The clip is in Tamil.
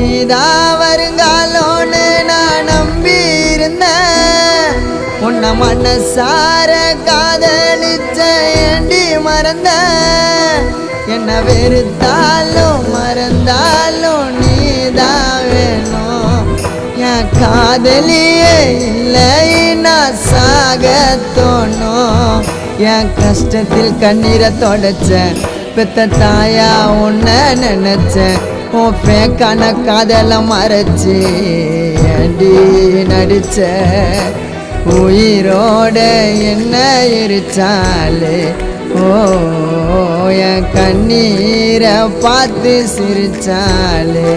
நீதான் வருங்காலோன்னு நான் நம்பி இருந்தேன். உன்னை மனசார காதலிச்ச ஏண்டி மறந்த? என்ன வெறுத்தாலும் மறந்தாலும் நீதான் வேணும். என் காதலியே இல்லை நான் சாக தோணும். என் கஷ்டத்தில் கண்ணீரை தொடச்சேன். பெத்த தாயா உன்னை நினைச்சேன். உன் பேக்கான காதலை மறைச்சி ஏண்டி நடிச்ச? உயிரோட என்ன எரிச்சாலே ஓ என் கண்ணீரை பார்த்து சிரிச்சாலே.